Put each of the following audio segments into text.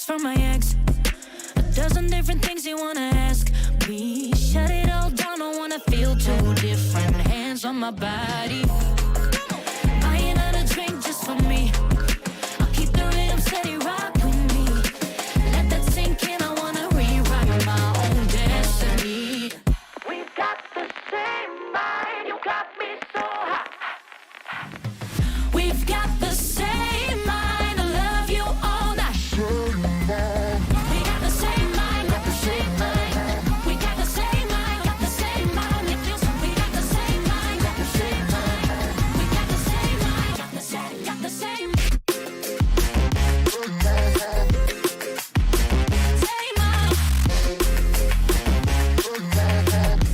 From my ex, a dozen different things you wanna ask me. Shut it all down, don't wanna feel two different hands clothes on my body. Buying out a drink just for me. I'll keep the rhythm steady, rock with me. Let that sink in, I wanna rewrite my own destiny. We've got the same mind, you got me so hot. We've got the same mind, I love you all night. We got the same mind, got the same mind. We got the same mind, got the same mind. It feels we got the same mind, got the same mind. We got the same mind, got the same, got the same. Same mind.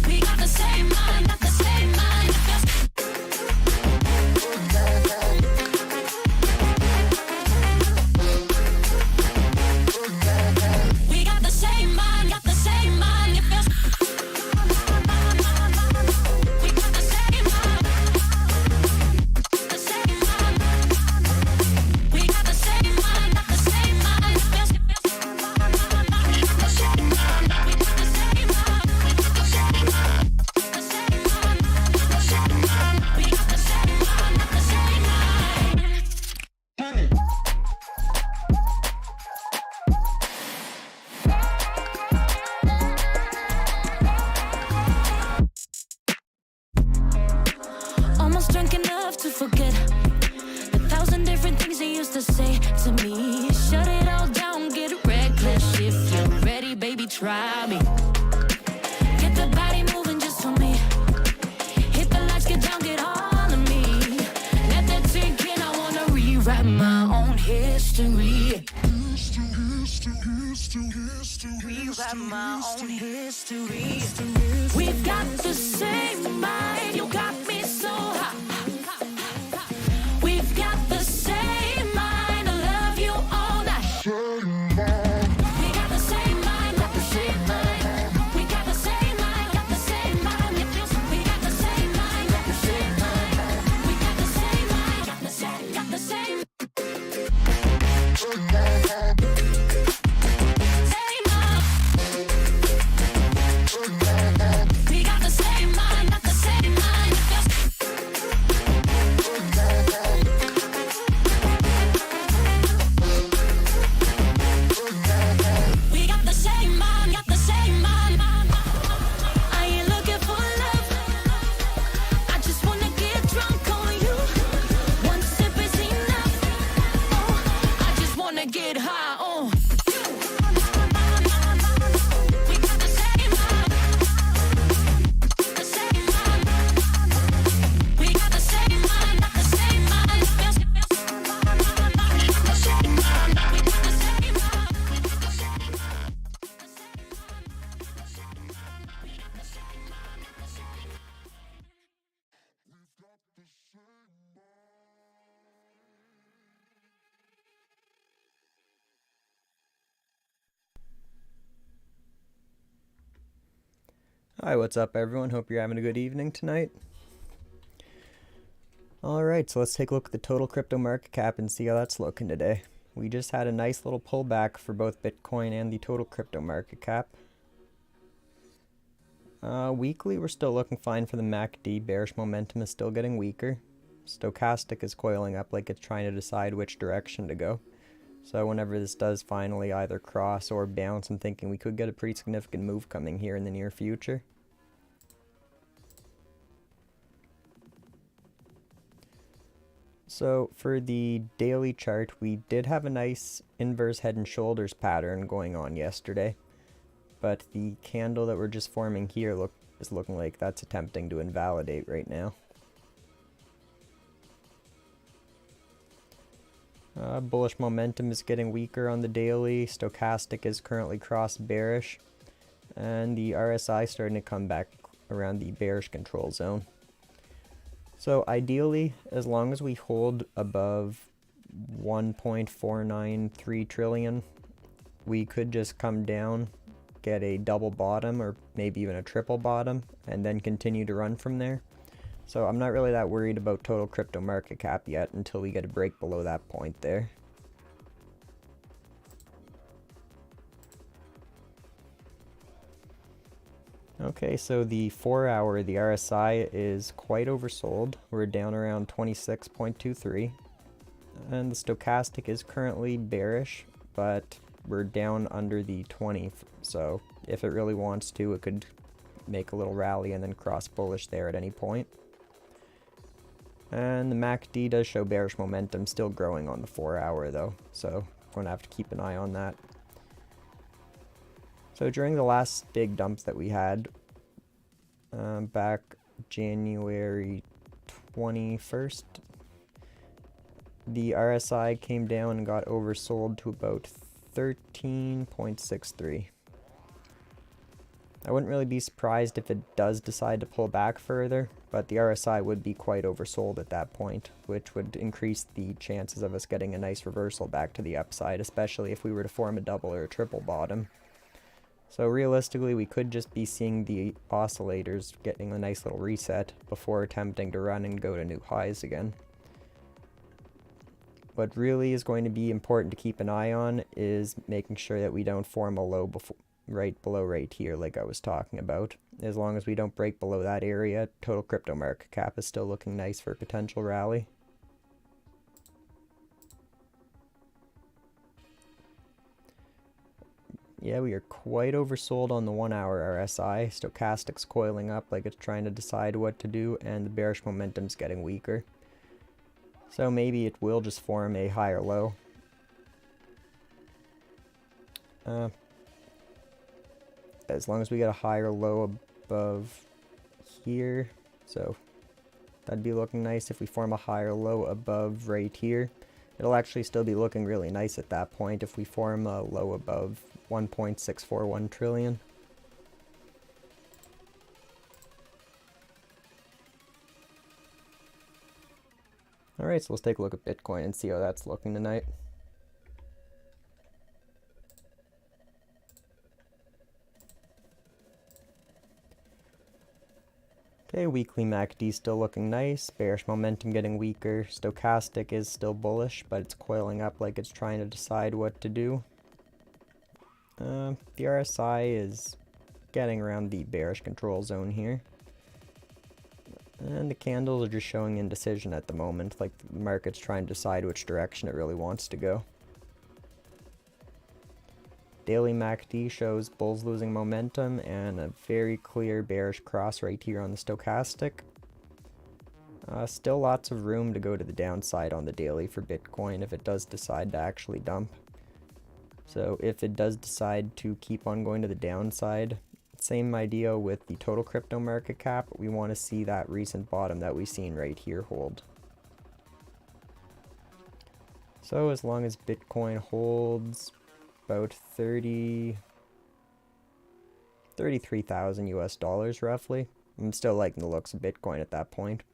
We got the same mind, got the same mind. It feels we got the same mind, got the same mind. It feels we got the same mind, the same mind. We got the same mind, got the same mind. It feels we got the same mind, we got the same mind. We got the same mind, the same mind. The same mind, the same mind. We got the same mind, got the same mind. Almost drunk enough to forget the thousand different things they used to say to me. Shut it all down, get reckless. If you're ready, baby, try me. Get the body moving just for me. Hit the lights, get down, get all of me. Let that sink in, I wanna rewrite my own history. Rewrite my own history. We've got the same mind, you got me so hot. We've got the same mind, I love you all night. We got the same mind, got the same mind. We got the same mind, got the same mind. It feels we got the same mind, got the same mind. We got the same mind, got the same, got the same. Same mind. We got the same mind, got the same mind. It feels we got the same mind, got the same mind. I ain't looking for love. I just wanna get drunk on you. One sip is enough. Oh, I just wanna get high on you. We got the same mind, the same mind. We got the same mind, got the same mind. It feels we got the same mind. We got the same mind. We got the same mind. Hi, what's up everyone? Hope you're having a good evening tonight. Alright, so let's take a look at the total crypto market cap and see how that's looking today. We just had a nice little pullback for both Bitcoin and the total crypto market cap. Weekly, we're still looking fine for the MACD. Bearish momentum is still getting weaker. Stochastic is coiling up like it's trying to decide which direction to go. So whenever this does finally either cross or bounce, I'm thinking we could get a pretty significant move coming here in the near future. So for the daily chart, we did have a nice inverse head and shoulders pattern going on yesterday. But the candle that we're just forming here is looking like that's attempting to invalidate right now. Bullish momentum is getting weaker on the daily. Stochastic is currently cross bearish. And the RSI starting to come back around the bearish control zone. So ideally, as long as we hold above 1.493 trillion, we could just come down, get a double bottom or maybe even a triple bottom, and then continue to run from there. So I'm not really that worried about total crypto market cap yet until we get a break below that point there. Okay, so the 4 hour, the RSI is quite oversold. We're down around 26.23. And the stochastic is currently bearish, but we're down under the 20. So if it really wants to, it could make a little rally and then cross bullish there at any point. And the MACD does show bearish momentum, still growing on the 4 hour though. So we're going to have to keep an eye on that. So during the last big dump that we had, back January 21st, the RSI came down and got oversold to about 13.63. I wouldn't really be surprised if it does decide to pull back further, but the RSI would be quite oversold at that point, which would increase the chances of us getting a nice reversal back to the upside, especially if we were to form a double or a triple bottom. So realistically, we could just be seeing the oscillators getting a nice little reset before attempting to run and go to new highs again. What really is going to be important to keep an eye on is making sure that we don't form a low right below right here like I was talking about. As long as we don't break below that area, total crypto market cap is still looking nice for a potential rally. Yeah, we are quite oversold on the 1 hour RSI. Stochastic's coiling up like it's trying to decide what to do, and the bearish momentum's getting weaker. So maybe it will just form a higher low. As long as we get a higher low above here, so that'd be looking nice. If we form a higher low above right here, it'll actually still be looking really nice at that point if we form a low above 1.641 trillion. Alright, so let's take a look at Bitcoin and see how that's looking tonight. Okay, weekly MACD still looking nice, bearish momentum getting weaker, stochastic is still bullish, but it's coiling up like it's trying to decide what to do. The RSI is getting around the bearish control zone here. And the candles are just showing indecision at the moment, like the market's trying to decide which direction it really wants to go. Daily MACD shows bulls losing momentum and a very clear bearish cross right here on the stochastic. Still lots of room to go to the downside on the daily for Bitcoin if it does decide to actually dump. So if it does decide to keep on going to the downside, same idea with the total crypto market cap, we want to see that recent bottom that we've seen right here hold. So as long as Bitcoin holds about 33,000 US dollars roughly, I'm still liking the looks of Bitcoin at that point.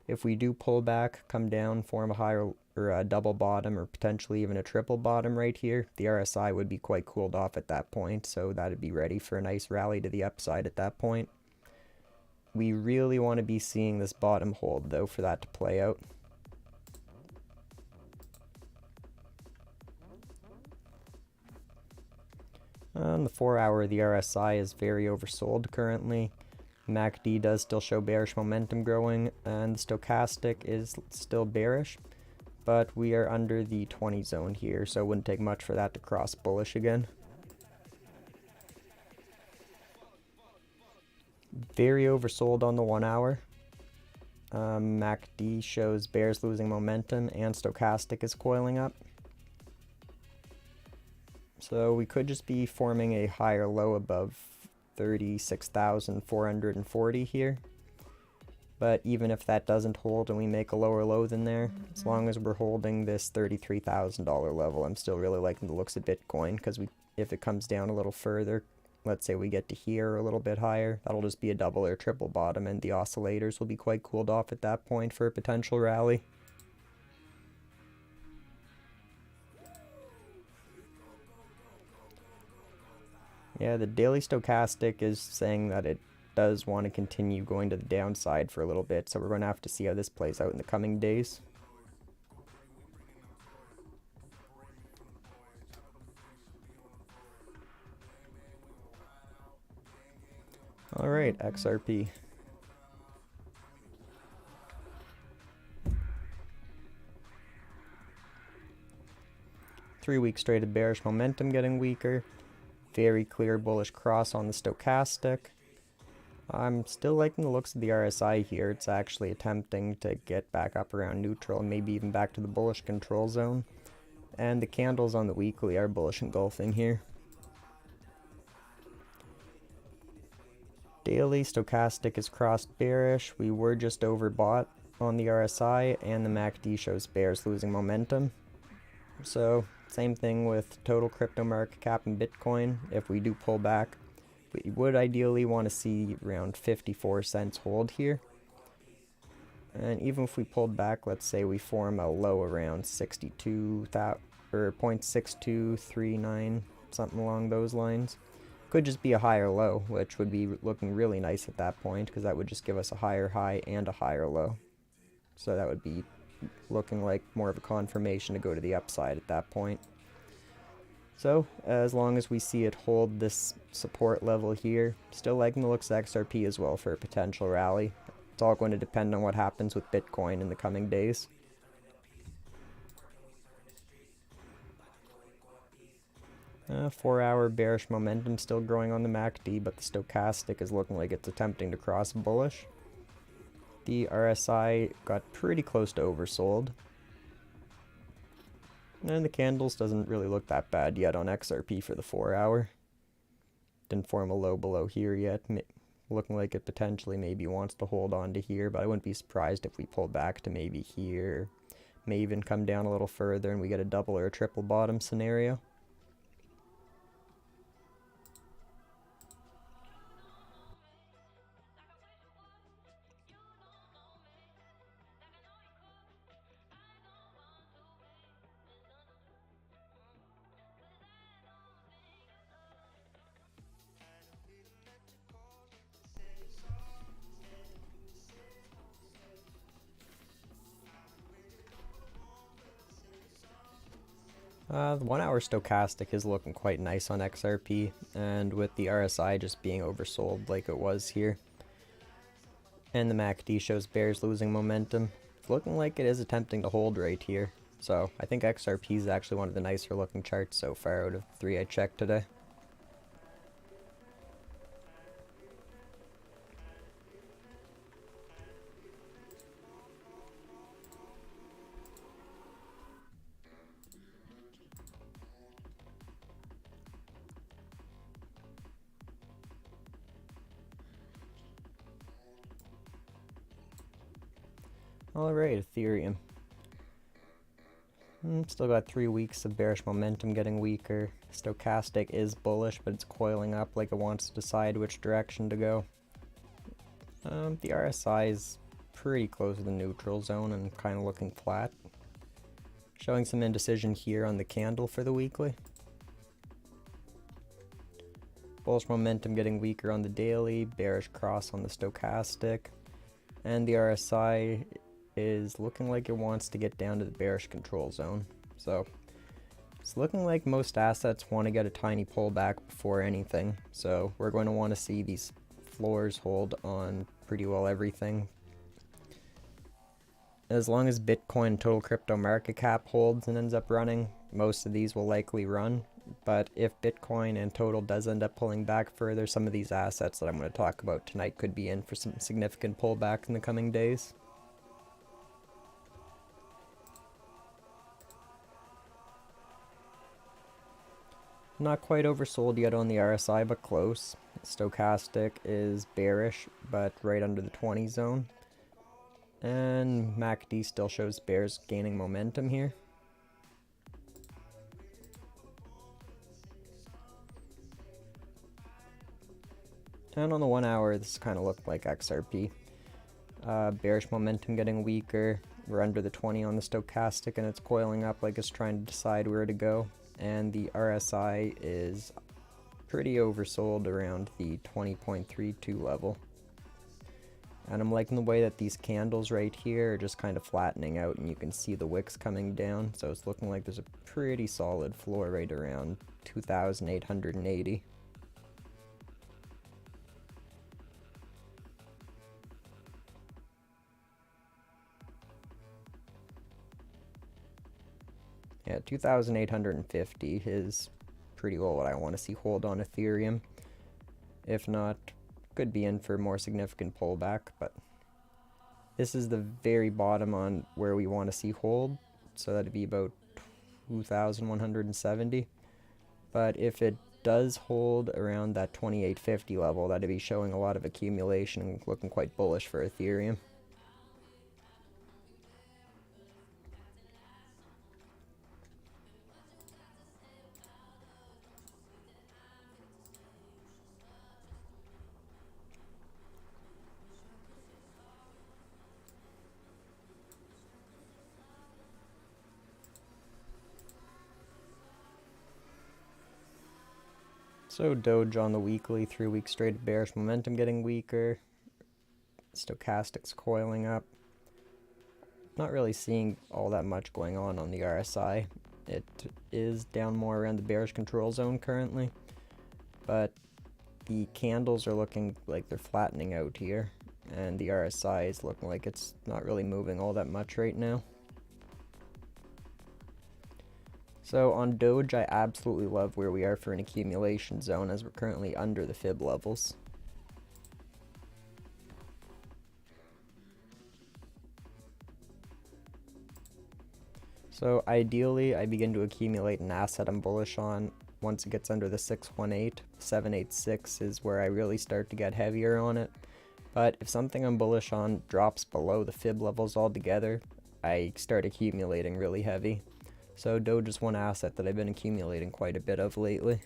If we do pull back, come down, form a higher or a double bottom or potentially even a triple bottom right here, the RSI would be quite cooled off at that point, so that'd be ready for a nice rally to the upside at that point. We really want to be seeing this bottom hold though for that to play out. On the 4 hour, the RSI is very oversold currently. MACD does still show bearish momentum growing, and the stochastic is still bearish, but we are under the 20 zone here, so it wouldn't take much for that to cross bullish again. Very oversold on the 1 hour. MACD shows bears losing momentum, and stochastic is coiling up. So we could just be forming a higher low above 36,440 here. But even if that doesn't hold and we make a lower low than there, as long as we're holding this $33,000 level, I'm still really liking the looks of Bitcoin, because if it comes down a little further, let's say we get to here or a little bit higher, that'll just be a double or triple bottom, and the oscillators will be quite cooled off at that point for a potential rally. Yeah, the daily stochastic is saying that it does want to continue going to the downside for a little bit, so we're going to have to see how this plays out in the coming days. Alright, XRP. Three-week straight of bearish momentum getting weaker. Very clear bullish cross on the stochastic. I'm still liking the looks of the RSI here. It's actually attempting to get back up around neutral and maybe even back to the bullish control zone. And the candles on the weekly are bullish engulfing here. Daily stochastic is crossed bearish. We were just overbought on the RSI, and the MACD shows bears losing momentum. So same thing with total crypto market cap and Bitcoin. If we do pull back, we would ideally want to see around 54 cents hold here. And even if we pulled back, let's say we form a low around 62 or 0.6239, something along those lines. Could just be a higher low, which would be looking really nice at that point, because that would just give us a higher high and a higher low. So that would be looking like more of a confirmation to go to the upside at that point. So as long as we see it hold this support level here, still liking the looks of XRP as well for a potential rally. It's all going to depend on what happens with Bitcoin in the coming days. Four-hour bearish momentum still growing on the MACD, but the stochastic is looking like it's attempting to cross bullish. The RSI got pretty close to oversold. And the candles doesn't really look that bad yet on XRP for the 4-hour. Didn't form a low below here yet. Looking like it potentially maybe wants to hold on to here, but I wouldn't be surprised if we pull back to maybe here. May even come down a little further and we get a double or a triple bottom scenario. The 1-hour stochastic is looking quite nice on XRP, and with the RSI just being oversold like it was here. And the MACD shows bears losing momentum. It's looking like it is attempting to hold right here. So I think XRP is actually one of the nicer looking charts so far out of the 3 I checked today. Alright, Ethereum. Still got 3 weeks of bearish momentum getting weaker. Stochastic is bullish, but it's coiling up like it wants to decide which direction to go. The RSI is pretty close to the neutral zone and kind of looking flat. Showing some indecision here on the candle for the weekly. Bullish momentum getting weaker on the daily, bearish cross on the stochastic, and the RSI is looking like it wants to get down to the bearish control zone. So it's looking like most assets want to get a tiny pullback before anything. So we're going to want to see these floors hold on pretty well everything. As long as Bitcoin total crypto market cap holds and ends up running, most of these will likely run. But if Bitcoin and total does end up pulling back further, some of these assets that I'm going to talk about tonight could be in for some significant pullback in the coming days. Not quite oversold yet on the RSI, but close. Stochastic is bearish, but right under the 20 zone. And MACD still shows bears gaining momentum here. And on the 1 hour, this kind of looked like XRP. Bearish momentum getting weaker. We're under the 20 on the stochastic, and it's coiling up like it's trying to decide where to go. And the RSI is pretty oversold around the 20.32 level. And I'm liking the way that these candles right here are just kind of flattening out, and you can see the wicks coming down. So it's looking like there's a pretty solid floor right around 2,880. Yeah, 2,850 is pretty well what I want to see hold on Ethereum. If not, could be in for a more significant pullback, but this is the very bottom on where we want to see hold, so that'd be about 2,170. But if it does hold around that 2850 level, that'd be showing a lot of accumulation and looking quite bullish for Ethereum. So Doge on the weekly, 3 weeks straight of bearish momentum getting weaker. Stochastics coiling up. Not really seeing all that much going on the RSI. It is down more around the bearish control zone currently, but the candles are looking like they're flattening out here, and the RSI is looking like it's not really moving all that much right now. So on Doge, I absolutely love where we are for an accumulation zone, as we're currently under the fib levels. So ideally, I begin to accumulate an asset I'm bullish on once it gets under the 618. 786 is where I really start to get heavier on it. But if something I'm bullish on drops below the fib levels altogether, I start accumulating really heavy. So Doge is one asset that I've been accumulating quite a bit of lately.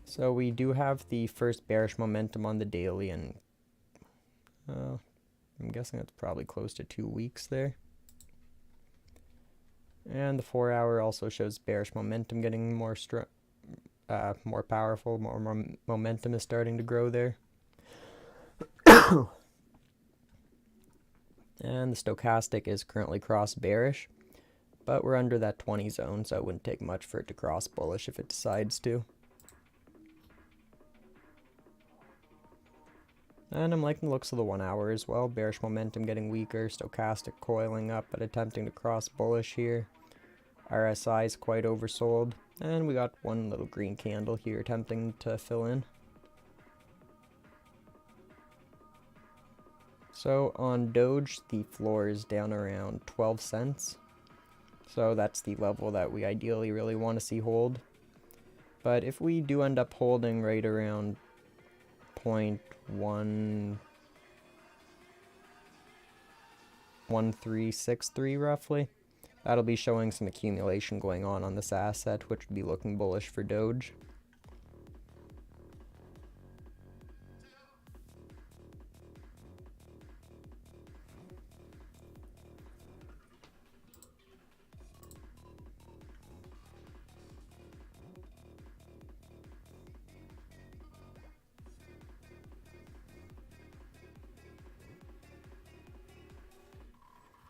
So we do have the first bearish momentum on the daily, and I'm guessing it's probably close to 2 weeks there. And the 4 hour also shows bearish momentum getting more powerful, more momentum is starting to grow there. And the stochastic is currently cross bearish, but we're under that 20 zone, so it wouldn't take much for it to cross bullish if it decides to. And I'm liking the looks of the 1 hour as well. Bearish momentum getting weaker, stochastic coiling up but attempting to cross bullish here. RSI is quite oversold, and we got one little green candle here attempting to fill in. So on Doge, the floor is down around 12 cents. So that's the level that we ideally really want to see hold. But if we do end up holding right around 0.1363 roughly, that'll be showing some accumulation going on this asset, which would be looking bullish for Doge.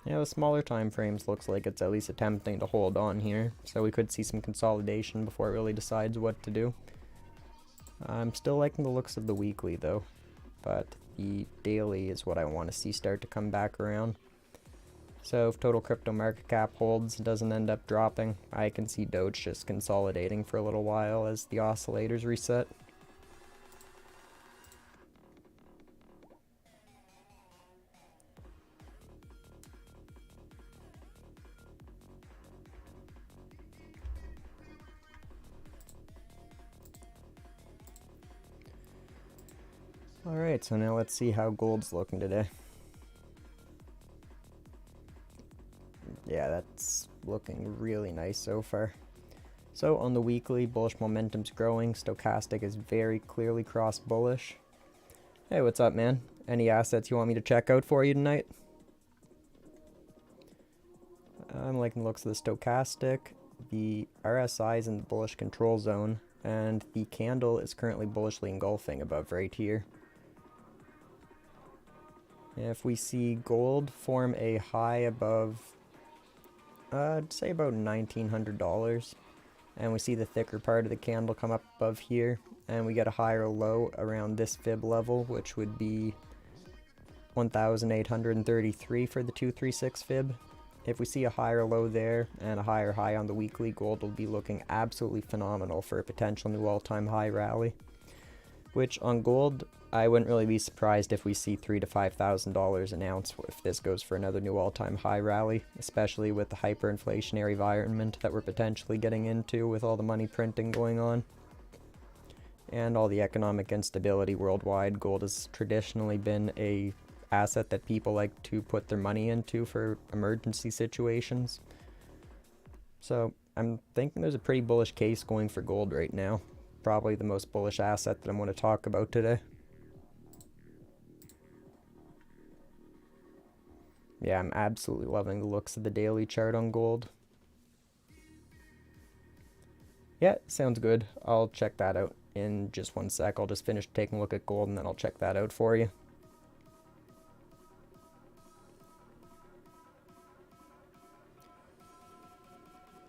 Yeah, the smaller time frames looks like it's at least attempting to hold on here, so we could see some consolidation before it really decides what to do. I'm still liking the looks of the weekly though, but the daily is what I want to see start to come back around. So if total crypto market cap holds, doesn't end up dropping, I can see Doge just consolidating for a little while as the oscillators reset. Alright, so now let's see how gold's looking today. Yeah, that's looking really nice so far. So on the weekly, bullish momentum's growing. Stochastic is very clearly cross bullish. Hey, what's up, man? Any assets you want me to check out for you tonight? I'm liking the looks of the stochastic. The RSI is in the bullish control zone, and the candle is currently bullishly engulfing above right here. If we see gold form a high above, I'd say about $1,900, and we see the thicker part of the candle come up above here, and we get a higher low around this fib level, which would be 1,833 for the 236 fib. If we see a higher low there and a higher high on the weekly, gold will be looking absolutely phenomenal for a potential new all-time high rally. Which on gold, I wouldn't really be surprised if we see $3,000 to $5,000 an ounce if this goes for another new all-time high rally, especially with the hyperinflationary environment that we're potentially getting into with all the money printing going on. And all the economic instability worldwide. Gold has traditionally been a asset that people like to put their money into for emergency situations. So I'm thinking there's a pretty bullish case going for gold right now. Probably the most bullish asset that I'm going to talk about today. Yeah, I'm absolutely loving the looks of the daily chart on gold. Yeah, sounds good. I'll check that out in just one sec. I'll just finish taking a look at gold and then I'll check that out for you.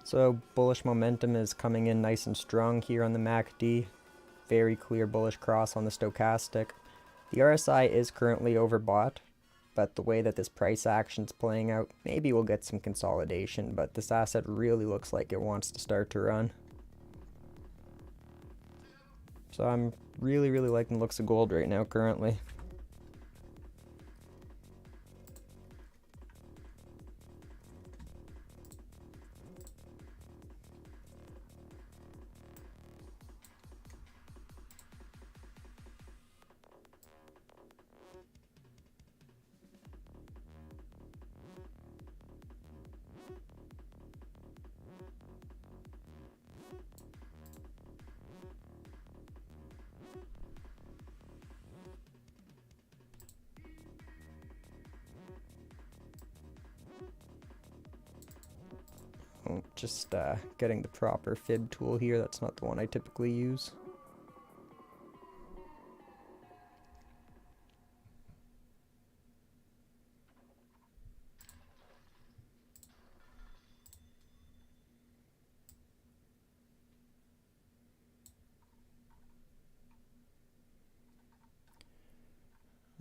So bullish momentum is coming in nice and strong here on the MACD. Very clear bullish cross on the stochastic. The RSI is currently overbought, but the way that this price action's playing out, maybe we'll get some consolidation, but this asset really looks like it wants to start to run. So I'm really liking the looks of gold right now currently. Just getting the proper fib tool here. That's not the one I typically use.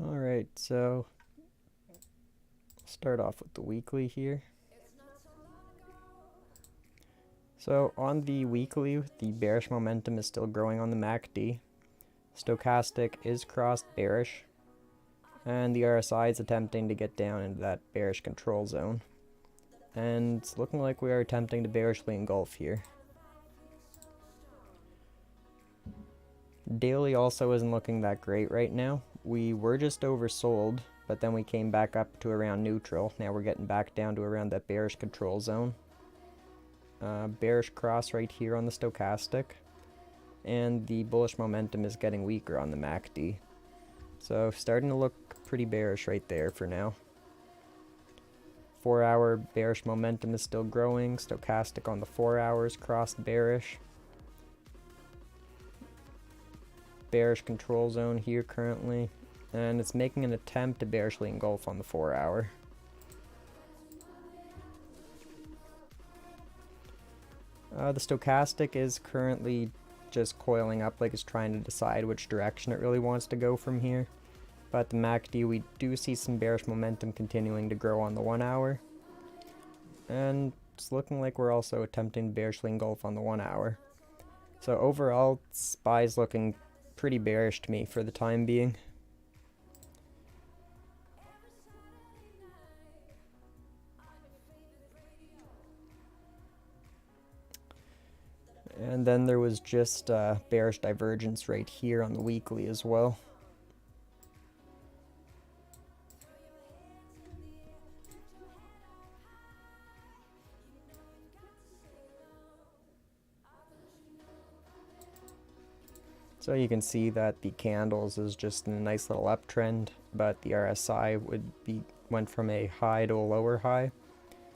Alright, so start off with the weekly here. So on the weekly, the bearish momentum is still growing on the MACD. Stochastic is crossed bearish, and the RSI is attempting to get down into that bearish control zone. And it's looking like we are attempting to bearishly engulf here. Daily also isn't looking that great right now. We were just oversold, but then we came back up to around neutral. Now we're getting back down to around that bearish control zone. Bearish cross right here on the stochastic, and the bullish momentum is getting weaker on the MACD. So starting to look pretty bearish right there for now. 4 hour bearish momentum is still growing. Stochastic on the 4 hours crossed bearish. Bearish control zone here currently, and it's making an attempt to bearishly engulf on the 4 hour. The stochastic is currently just coiling up like it's trying to decide which direction it really wants to go from here. But the MACD, we do see some bearish momentum continuing to grow on the 1 hour. And it's looking like we're also attempting to bearishly engulf on the 1 hour. So overall, SPY's looking pretty bearish to me for the time being. And then there was just bearish divergence right here on the weekly as well. So you can see that the candles is just in a nice little uptrend, but the RSI went from a high to a lower high.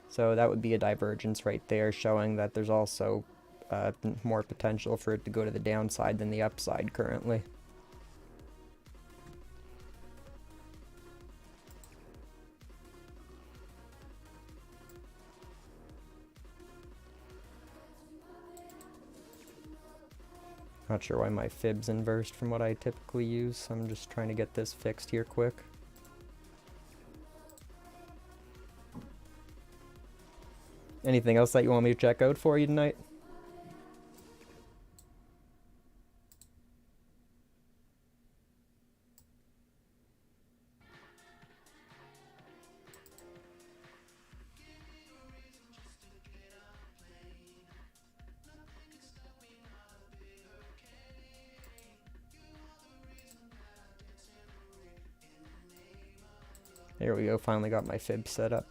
So that would be a divergence right there, showing that there's also more potential for it to go to the downside than the upside currently. Not sure why my fib's inversed from what I typically use. I'm just trying to get this fixed here quick. Anything else that you want me to check out for you tonight? There we go, finally got my fib set up.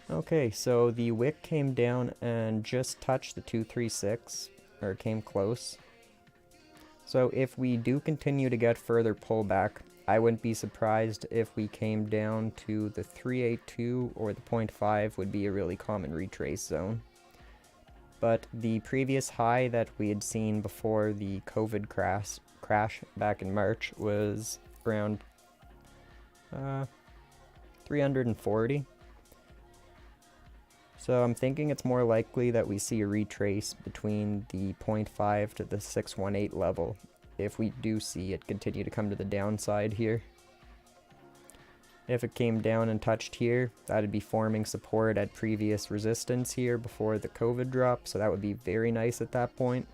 Okay, so the wick came down and just touched the 236, or came close. So if we do continue to get further pullback, I wouldn't be surprised if we came down to the 382 or the 0.5 would be a really common retrace zone. But the previous high that we had seen before the COVID crash back in March was around 340. So I'm thinking it's more likely that we see a retrace between the 0.5 to the 618 level if we do see it continue to come to the downside here. If it came down and touched here, that'd be forming support at previous resistance here before the COVID drop, so that would be very nice at that point.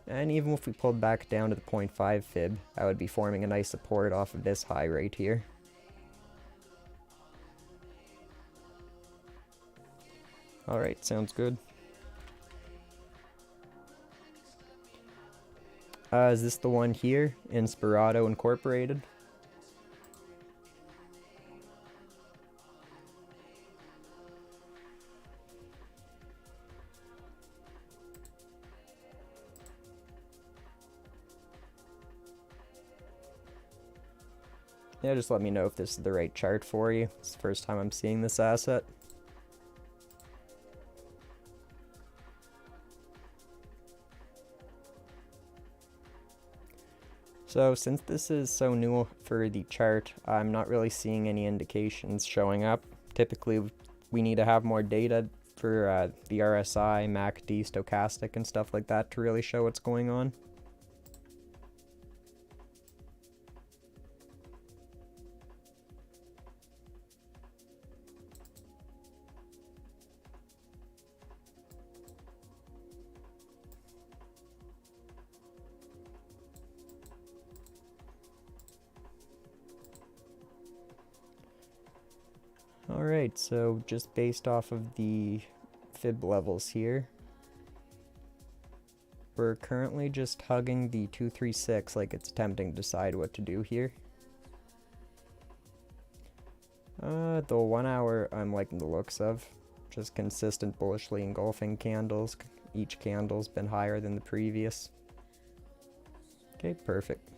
And even if we pulled back down to the 0.5 fib, that would be forming a nice support off of this high right here. Alright, sounds good. Is this the one here? Inspirato Incorporated? Yeah, just let me know if this is the right chart for you. It's the first time I'm seeing this asset. So since this is so new for the chart, I'm not really seeing any indications showing up. Typically, we need to have more data for the RSI, MACD, stochastic, and stuff like that to really show what's going on. Alright, so just based off of the fib levels here, we're currently just hugging the 236 like it's attempting to decide what to do here. The 1 hour I'm liking the looks of. Just consistent bullishly engulfing candles. Each candle's been higher than the previous. Okay, perfect.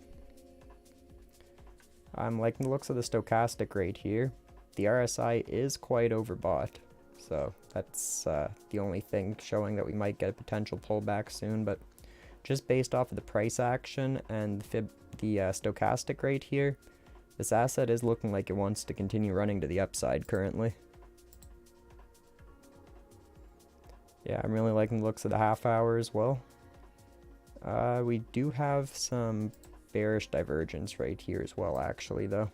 I'm liking the looks of the stochastic right here. The RSI is quite overbought, so that's the only thing showing that we might get a potential pullback soon, but just based off of the price action and the stochastic right here, this asset is looking like it wants to continue running to the upside currently. Yeah, I'm really liking the looks of the half hour as well. We do have some bearish divergence right here as well, actually, though.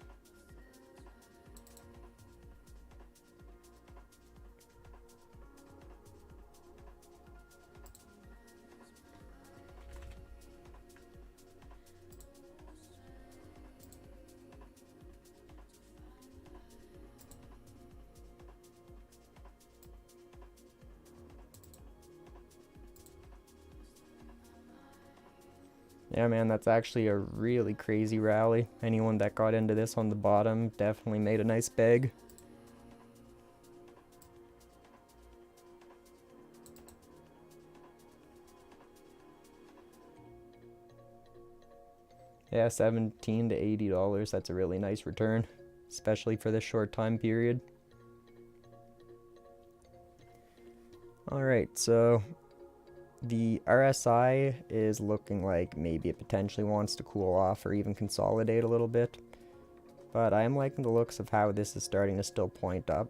Yeah, man, that's actually a really crazy rally. Anyone that got into this on the bottom definitely made a nice bag. Yeah, $17 to $80, that's a really nice return, especially for this short time period. Alright, so the RSI is looking like maybe it potentially wants to cool off or even consolidate a little bit. But I am liking the looks of how this is starting to still point up.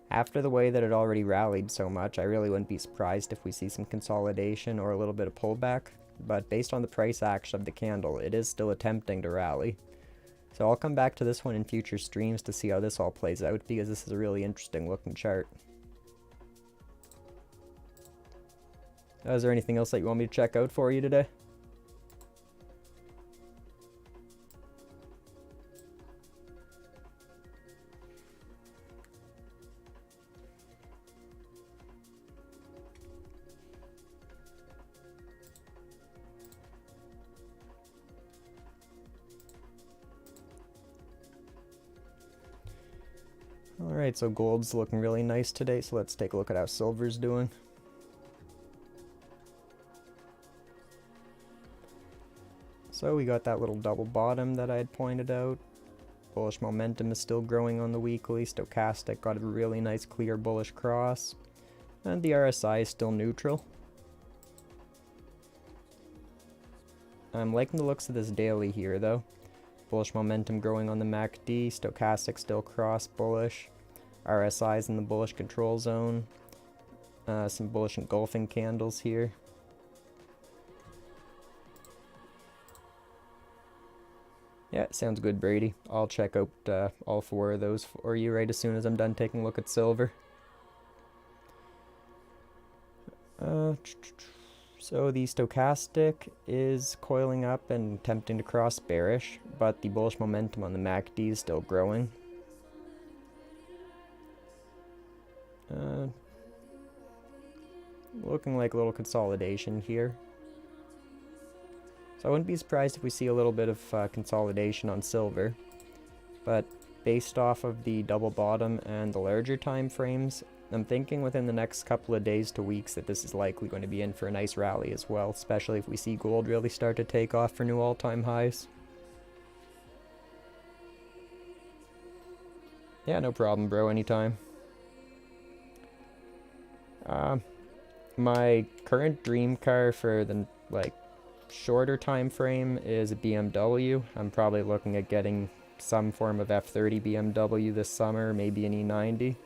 After the way that it already rallied so much, I really wouldn't be surprised if we see some consolidation or a little bit of pullback. But based on the price action of the candle, it is still attempting to rally. So I'll come back to this one in future streams to see how this all plays out, because this is a really interesting looking chart. Is there anything else that you want me to check out for you today? Alright, so gold's looking really nice today, so let's take a look at how silver's doing. So we got that little double bottom that I had pointed out. Bullish momentum is still growing on the weekly. Stochastic got a really nice clear bullish cross. And the RSI is still neutral. I'm liking the looks of this daily here though. Bullish momentum growing on the MACD. Stochastic still cross bullish. RSI is in the bullish control zone. Some bullish engulfing candles here. Yeah, sounds good, Brady. I'll check out all 4 of those for you right as soon as I'm done taking a look at silver. So the stochastic is coiling up and attempting to cross bearish, but the bullish momentum on the MACD is still growing. Looking like a little consolidation here. So I wouldn't be surprised if we see a little bit of consolidation on silver, but based off of the double bottom and the larger time frames, I'm thinking within the next couple of days to weeks that this is likely going to be in for a nice rally as well, especially if we see gold really start to take off for new all-time highs. Yeah, no problem, bro, anytime. My current dream car for the shorter time frame is a BMW. I'm probably looking at getting some form of F30 BMW this summer, maybe an E90.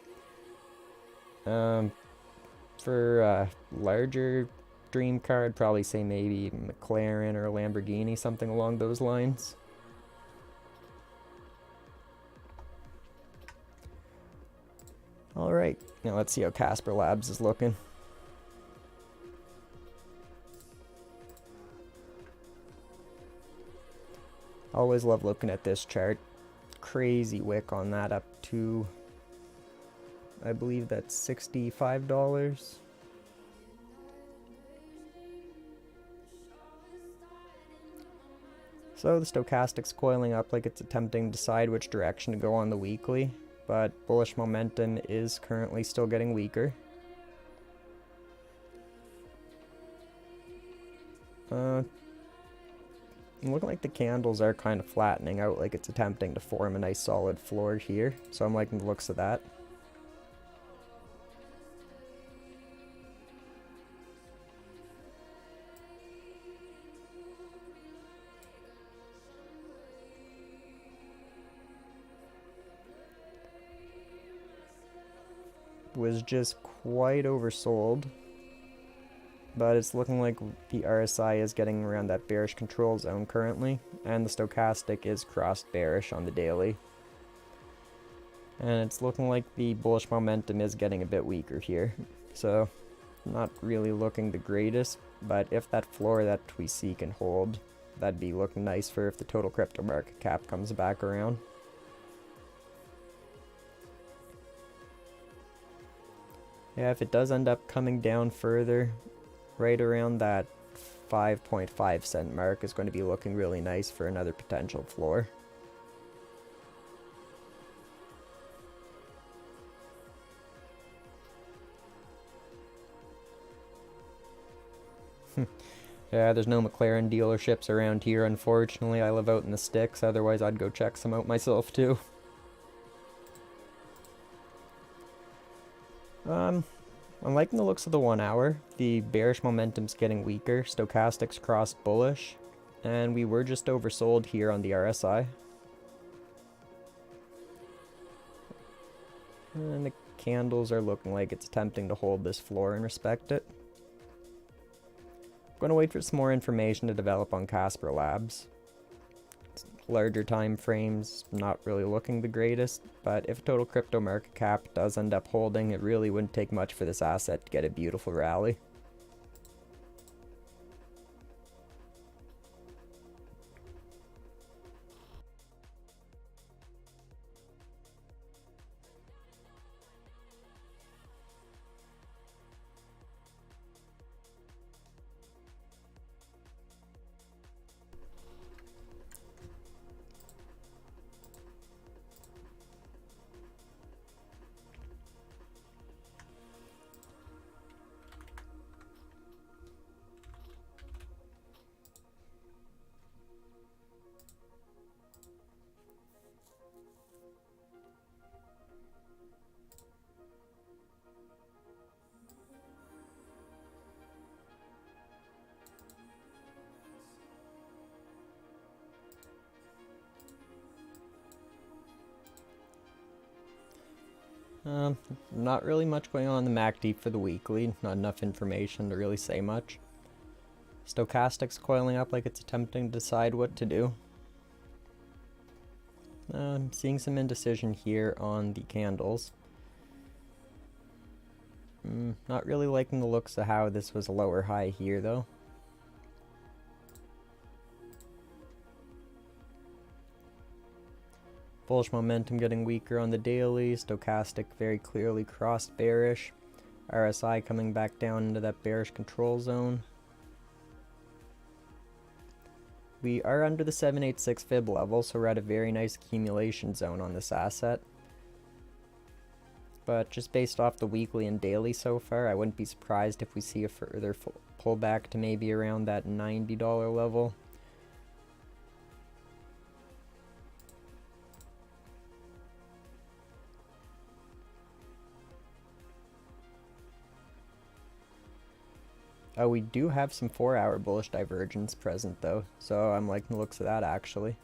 For a larger dream car, I'd probably say maybe McLaren or a Lamborghini, something along those lines. Alright, now let's see how Casper Labs is looking. Always love looking at this chart. Crazy wick on that up to, I believe that's $65. So the stochastic's coiling up like it's attempting to decide which direction to go on the weekly, but bullish momentum is currently still getting weaker. Looking like the candles are kind of flattening out, like it's attempting to form a nice solid floor here, so I'm liking the looks of that. Was just quite oversold, but it's looking like the RSI is getting around that bearish control zone currently, and the stochastic is crossed bearish on the daily. And it's looking like the bullish momentum is getting a bit weaker here, so not really looking the greatest, but if that floor that we see can hold, that'd be looking nice for if the total crypto market cap comes back around. Yeah, if it does end up coming down further, right around that 5.5 cent mark is going to be looking really nice for another potential floor. Yeah, there's no McLaren dealerships around here, unfortunately. I live out in the sticks, otherwise I'd go check some out myself too. I'm liking the looks of the 1 hour. The bearish momentum's getting weaker. Stochastics crossed bullish. And we were just oversold here on the RSI. And the candles are looking like it's attempting to hold this floor and respect it. I'm going to wait for some more information to develop on Casper Labs. Larger time frames, not really looking the greatest, but if total crypto market cap does end up holding, it really wouldn't take much for this asset to get a beautiful rally. Not really much going on in the MACD for the weekly, not enough information to really say much. Stochastic's coiling up like it's attempting to decide what to do. I'm seeing some indecision here on the candles. Not really liking the looks of how this was a lower high here though. Bullish momentum getting weaker on the daily. Stochastic very clearly crossed bearish. RSI coming back down into that bearish control zone. We are under the 786 fib level, so we're at a very nice accumulation zone on this asset. But just based off the weekly and daily so far, I wouldn't be surprised if we see a further pullback to maybe around that $90 level. Oh, we do have some 4-hour bullish divergence present though, so I'm liking the looks of that actually.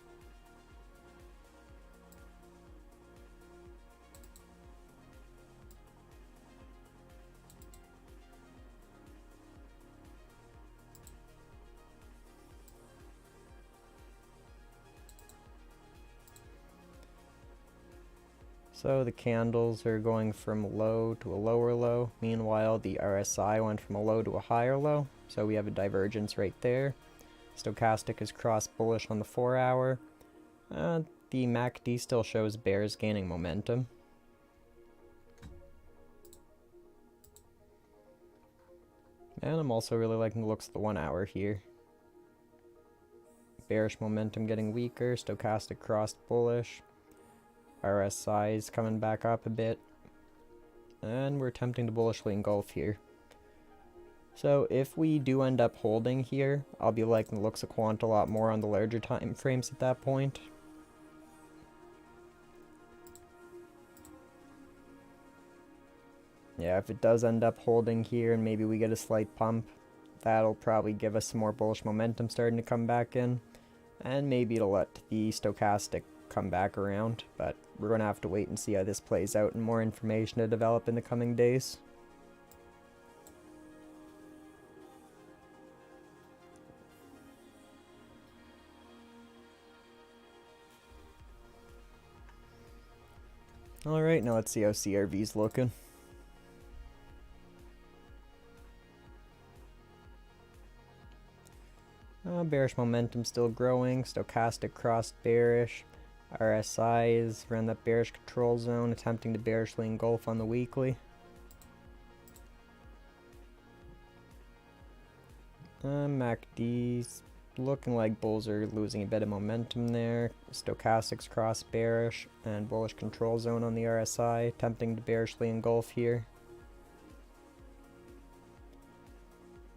So the candles are going from low to a lower low. Meanwhile, the RSI went from a low to a higher low. So we have a divergence right there. Stochastic is cross bullish on the 4-hour. The MACD still shows bears gaining momentum. And I'm also really liking the looks of the 1-hour here. Bearish momentum getting weaker. Stochastic crossed bullish. RSI is coming back up a bit, and we're attempting to bullishly engulf here. So if we do end up holding here, I'll be liking the looks of Quant a lot more on the larger time frames at that point. Yeah, if it does end up holding here and maybe we get a slight pump, that'll probably give us some more bullish momentum starting to come back in, and maybe it'll let the stochastic come back around, but we're going to have to wait and see how this plays out and more information to develop in the coming days. Alright, now let's see how CRV's looking. Bearish momentum still growing, stochastic crossed bearish. RSI is around that bearish control zone, attempting to bearishly engulf on the weekly. MACD's looking like bulls are losing a bit of momentum there. Stochastic's cross bearish and bullish control zone on the RSI, attempting to bearishly engulf here.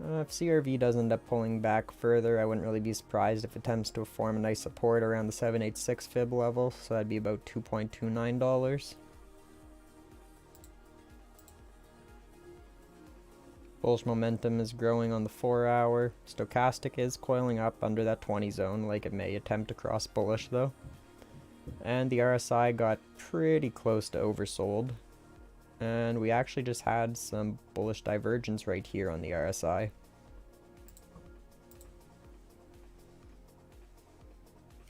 If CRV does end up pulling back further, I wouldn't really be surprised if it attempts to form a nice support around the 786 fib level, so that'd be about $2.29. Bullish momentum is growing on the 4-hour. Stochastic is coiling up under that 20 zone, like it may attempt to cross bullish though. And the RSI got pretty close to oversold. And we actually just had some bullish divergence right here on the RSI.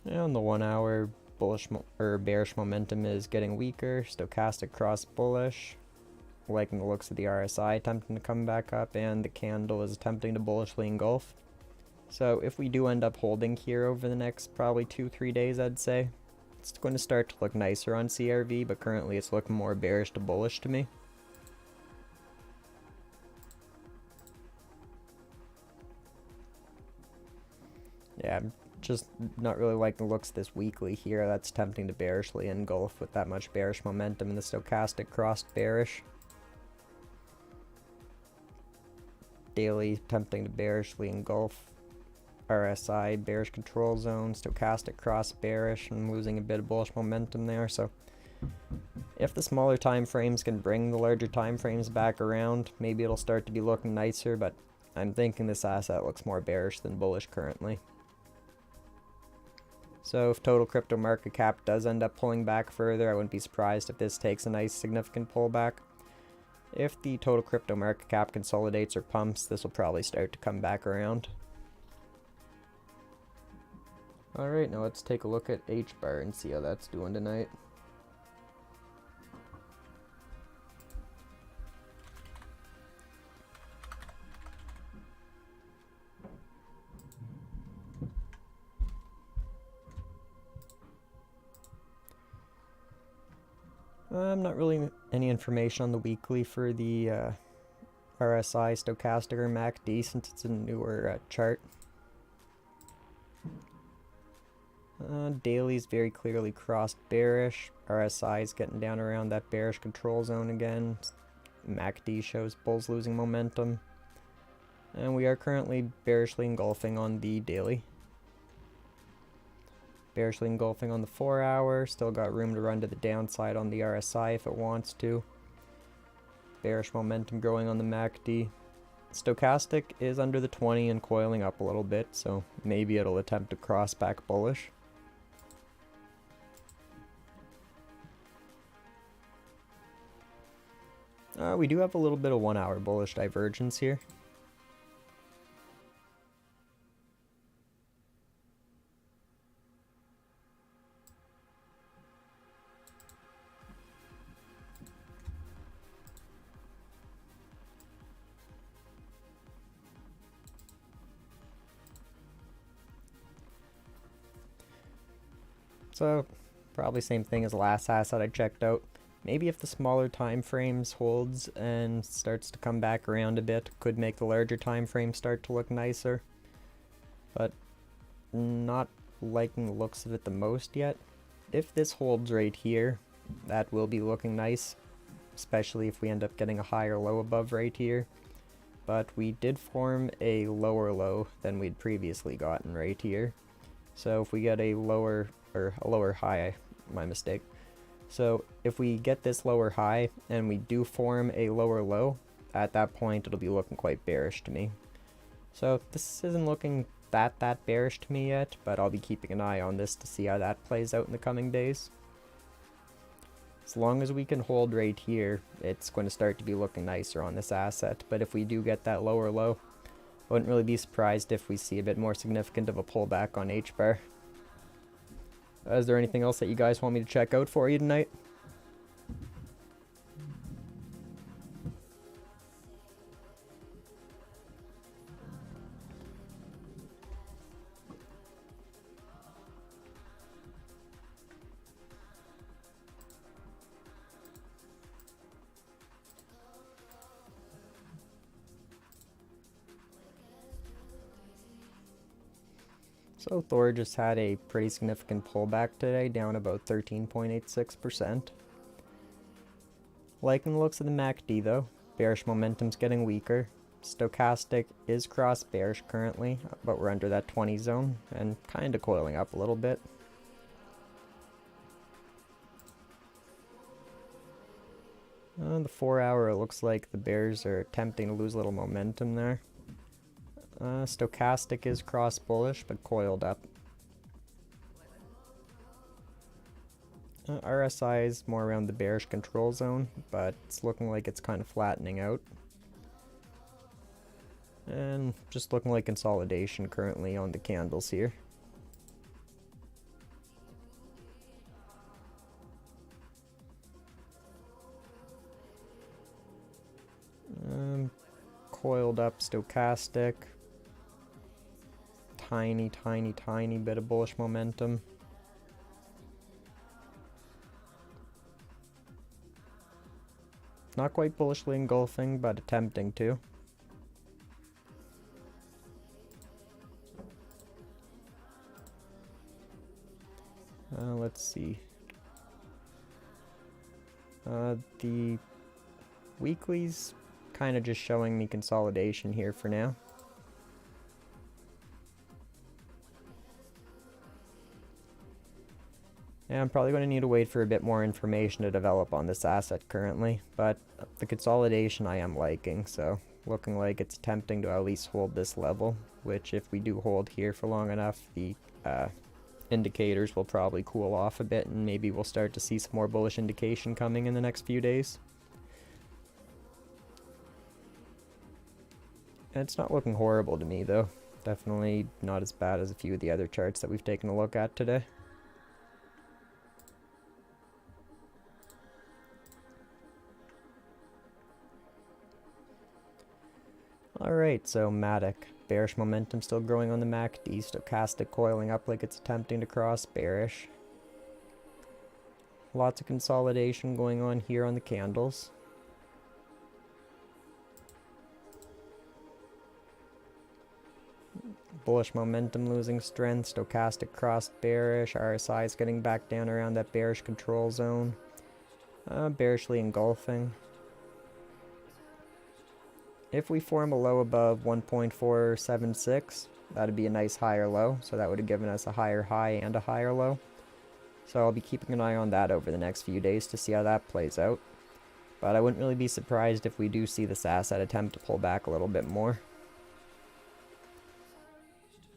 And the 1 hour bullish or bearish momentum is getting weaker. Stochastic cross bullish. Liking the looks of the RSI attempting to come back up, and the candle is attempting to bullishly engulf. So if we do end up holding here over the next probably 2-3 days, I'd say it's going to start to look nicer on CRV, but currently it's looking more bearish to bullish to me. Yeah, I'm just not really liking the looks of this weekly here. That's tempting to bearishly engulf with that much bearish momentum, and the stochastic crossed bearish. Daily tempting to bearishly engulf. RSI bearish control zone, stochastic cross bearish, and losing a bit of bullish momentum there. So if the smaller time frames can bring the larger time frames back around, maybe it'll start to be looking nicer, but I'm thinking this asset looks more bearish than bullish currently. So if total crypto market cap does end up pulling back further, I wouldn't be surprised if this takes a nice significant pullback. If the total crypto market cap consolidates or pumps, this will probably start to come back around. Alright, now let's take a look at H-bar and see how that's doing tonight. Not really any information on the weekly for the RSI, stochastic, or MACD since it's a newer chart. Daily's very clearly crossed bearish. RSI is getting down around that bearish control zone again. MACD shows bulls losing momentum. And we are currently bearishly engulfing on the daily. Bearishly engulfing on the 4 hour. Still got room to run to the downside on the RSI if it wants to. Bearish momentum growing on the MACD. Stochastic is under the 20 and coiling up a little bit, so maybe it'll attempt to cross back bullish. We do have a little bit of 1 hour bullish divergence here. So probably same thing as the last asset I checked out. Maybe if the smaller time frames holds and starts to come back around a bit, could make the larger time frame start to look nicer. But not liking the looks of it the most yet. If this holds right here, that will be looking nice, especially if we end up getting a higher low above right here. But we did form a lower low than we'd previously gotten right here. So if we get a lower high, my mistake. So if we get this lower high and we do form a lower low, at that point it'll be looking quite bearish to me. So this isn't looking that bearish to me yet, but I'll be keeping an eye on this to see how that plays out in the coming days. As long as we can hold right here, it's going to start to be looking nicer on this asset. But if we do get that lower low, I wouldn't really be surprised if we see a bit more significant of a pullback on H-bar. Is there anything else that you guys want me to check out for you tonight? So Thor just had a pretty significant pullback today, down about 13.86%. Liking the looks of the MACD though. Bearish momentum's getting weaker. Stochastic is cross bearish currently, but we're under that 20 zone and kind of coiling up a little bit. On the 4 hour, it looks like the bears are attempting to lose a little momentum there. Stochastic is cross bullish, but coiled up. RSI is more around the bearish control zone, but it's looking like it's kind of flattening out. And just looking like consolidation currently on the candles here. coiled up stochastic. Tiny bit of bullish momentum. Not quite bullishly engulfing, but attempting to. Let's see. The weekly's kind of just showing me consolidation here for now. Yeah, I'm probably going to need to wait for a bit more information to develop on this asset currently, but the consolidation I am liking, so looking like it's attempting to at least hold this level, which if we do hold here for long enough, the indicators will probably cool off a bit, and maybe we'll start to see some more bullish indication coming in the next few days. And it's not looking horrible to me though. Definitely not as bad as a few of the other charts that we've taken a look at today. Alright, so Matic. Bearish momentum still growing on the MACD. Stochastic coiling up like it's attempting to cross bearish. Lots of consolidation going on here on the candles. Bullish momentum losing strength. Stochastic crossed bearish. RSI is getting back down around that bearish control zone. Bearishly engulfing. If we form a low above 1.476, that'd be a nice higher low, so that would have given us a higher high and a higher low. So I'll be keeping an eye on that over the next few days to see how that plays out. But I wouldn't really be surprised if we do see this asset attempt to pull back a little bit more.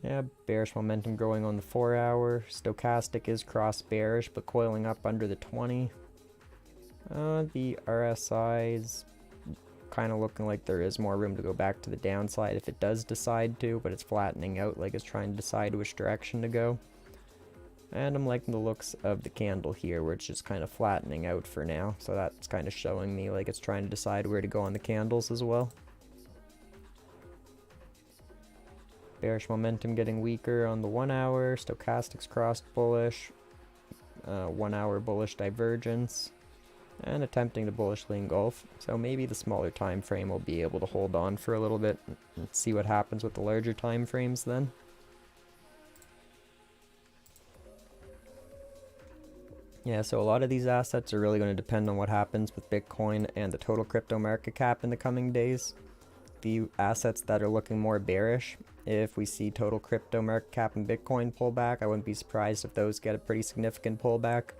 Yeah, bearish momentum growing on the 4 hour. Stochastic is cross bearish, but coiling up under the 20. The RSI is kind of looking like there is more room to go back to the downside if it does decide to, but it's flattening out like it's trying to decide which direction to go. And I'm liking the looks of the candle here where it's just kind of flattening out for now, so that's kind of showing me like it's trying to decide where to go on the candles as well. Bearish momentum getting weaker on the 1 hour. Stochastics crossed bullish. 1 hour bullish divergence. And attempting to bullishly engulf, so maybe the smaller time frame will be able to hold on for a little bit and see what happens with the larger time frames then. Yeah, so a lot of these assets are really going to depend on what happens with Bitcoin and the total crypto market cap in the coming days. The assets that are looking more bearish, if we see total crypto market cap and Bitcoin pull back, I wouldn't be surprised if those get a pretty significant pullback.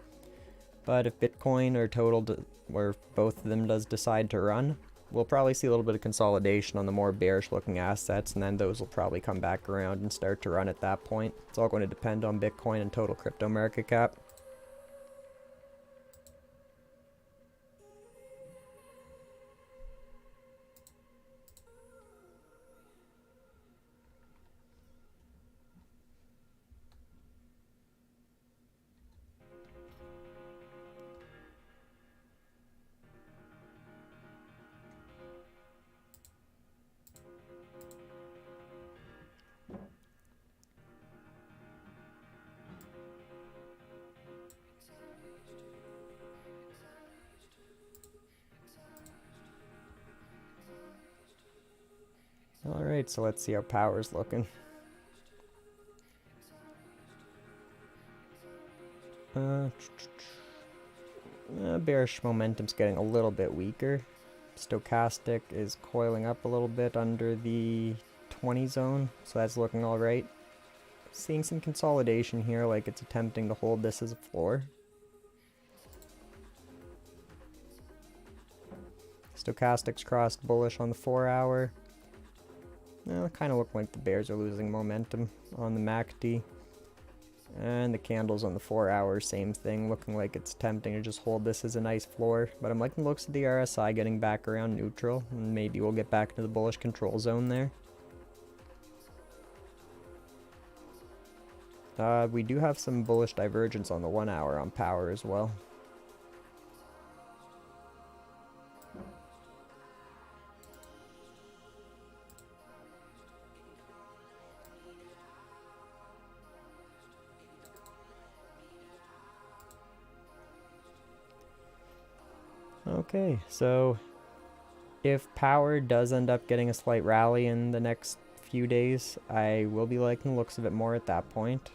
But if Bitcoin or total, or both of them does decide to run, we'll probably see a little bit of consolidation on the more bearish looking assets, and then those will probably come back around and start to run at that point. It's all going to depend on Bitcoin and total crypto market cap. Alright, so let's see how power's looking. Bearish momentum's getting a little bit weaker. Stochastic is coiling up a little bit under the 20 zone, so that's looking alright. Seeing some consolidation here, like it's attempting to hold this as a floor. Stochastics crossed bullish on the 4 hour. It kind of look like the bears are losing momentum on the MACD. And the candles on the 4 hour, same thing, looking like it's attempting to just hold this as a nice floor. But I'm liking the looks of the RSI getting back around neutral, and maybe we'll get back into the bullish control zone there. We do have some bullish divergence on the 1 hour on power as well. Okay, so if power does end up getting a slight rally in the next few days, I will be liking the looks of it more at that point.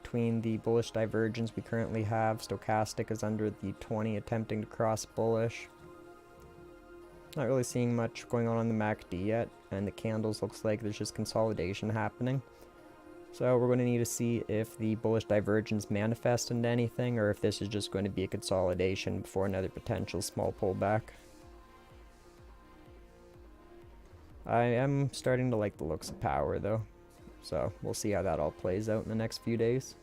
Between the bullish divergence we currently have, stochastic is under the 20 attempting to cross bullish. Not really seeing much going on the MACD yet, and the candles looks like there's just consolidation happening. So we're going to need to see if the bullish divergence manifests into anything, or if this is just going to be a consolidation before another potential small pullback. I am starting to like the looks of power though, so we'll see how that all plays out in the next few days.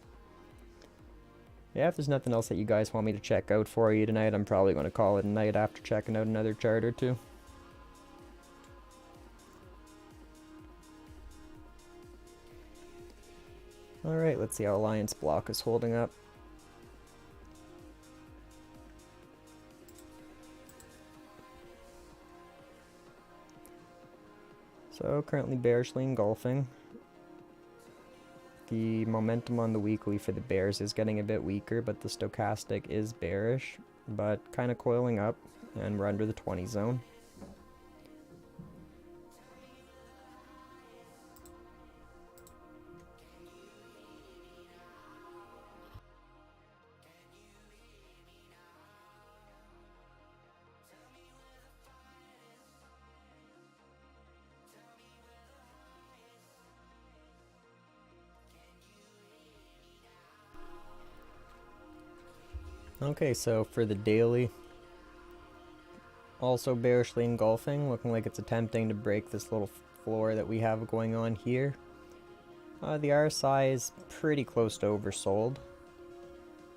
Yeah, if there's nothing else that you guys want me to check out for you tonight, I'm probably going to call it a night after checking out another chart or two. Alright, let's see how Alliance Block is holding up. So currently bearishly engulfing. The momentum on the weekly for the bears is getting a bit weaker, but the stochastic is bearish, but kind of coiling up, and we're under the 20 zone. Okay, so for the daily, also bearishly engulfing, looking like it's attempting to break this little floor that we have going on here. The RSI is pretty close to oversold.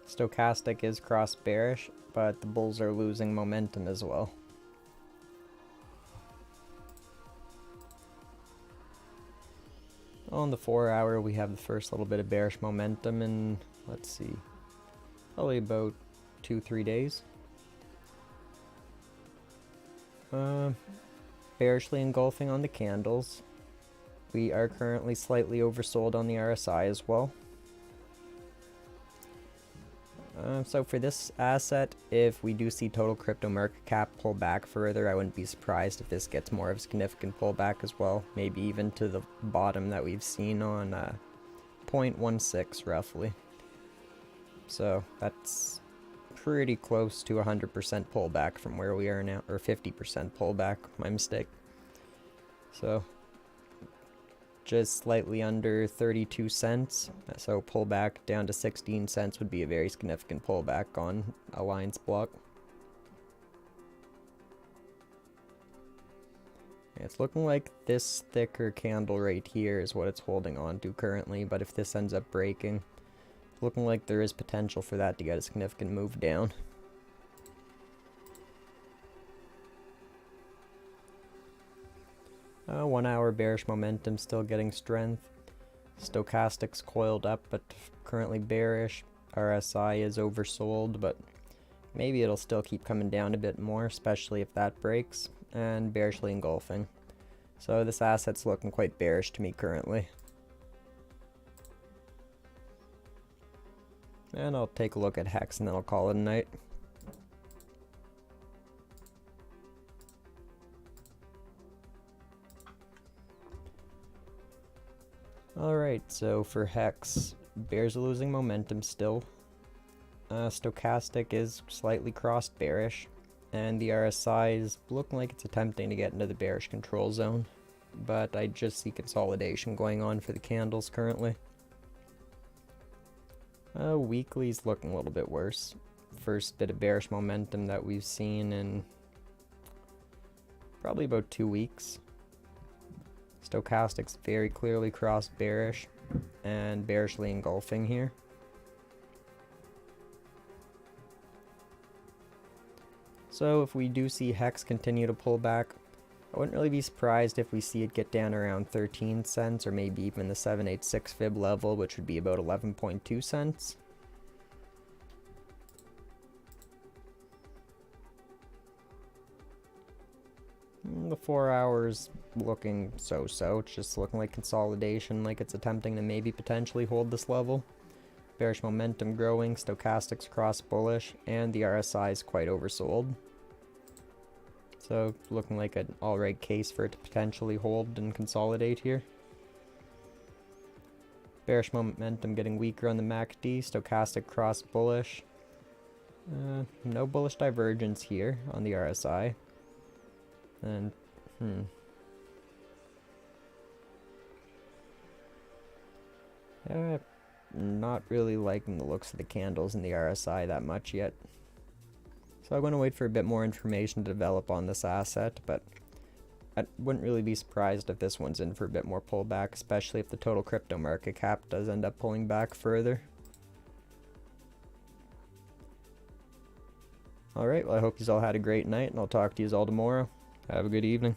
Stochastic is cross bearish, but the bulls are losing momentum as well. On the 4 hour, we have the first little bit of bearish momentum in, let's see, probably about 2-3 days. Bearishly engulfing on the candles. We are currently slightly oversold on the RSI as well. So for this asset, if we do see total crypto market cap pull back further, I wouldn't be surprised if this gets more of a significant pullback as well. Maybe even to the bottom that we've seen on 0.16 roughly. So that's pretty close to 100% pullback from where we are now, or 50% pullback, my mistake. So just slightly under 32 cents, so pullback down to 16 cents would be a very significant pullback on Alliance Block. It's looking like this thicker candle right here is what it's holding on to currently, but if this ends up breaking, looking like there is potential for that to get a significant move down. One hour bearish momentum still getting strength. Stochastic's coiled up but currently bearish. RSI is oversold, but maybe it'll still keep coming down a bit more, especially if that breaks. And bearishly engulfing. So this asset's looking quite bearish to me currently. And I'll take a look at Hex and then I'll call it a night. Alright, so for Hex, bears are losing momentum still. Stochastic is slightly crossed bearish, and the RSI is looking like it's attempting to get into the bearish control zone, but I just see consolidation going on for the candles currently. Weekly's looking a little bit worse. First bit of bearish momentum that we've seen in probably about 2 weeks. Stochastic's very clearly crossed bearish and bearishly engulfing here. So if we do see Hex continue to pull back, I wouldn't really be surprised if we see it get down around 13 cents or maybe even the 786 fib level, which would be about 11.2 cents. The 4 hours looking so-so. It's just looking like consolidation, like it's attempting to maybe potentially hold this level. Bearish momentum growing, stochastics cross bullish, and the RSI is quite oversold. So looking like an alright case for it to potentially hold and consolidate here. Bearish momentum getting weaker on the MACD, stochastic cross bullish. No bullish divergence here on the RSI. And, not really liking the looks of the candles in the RSI that much yet. So I'm going to wait for a bit more information to develop on this asset, but I wouldn't really be surprised if this one's in for a bit more pullback, especially if the total crypto market cap does end up pulling back further. Alright, well I hope you all had a great night, and I'll talk to you all tomorrow. Have a good evening.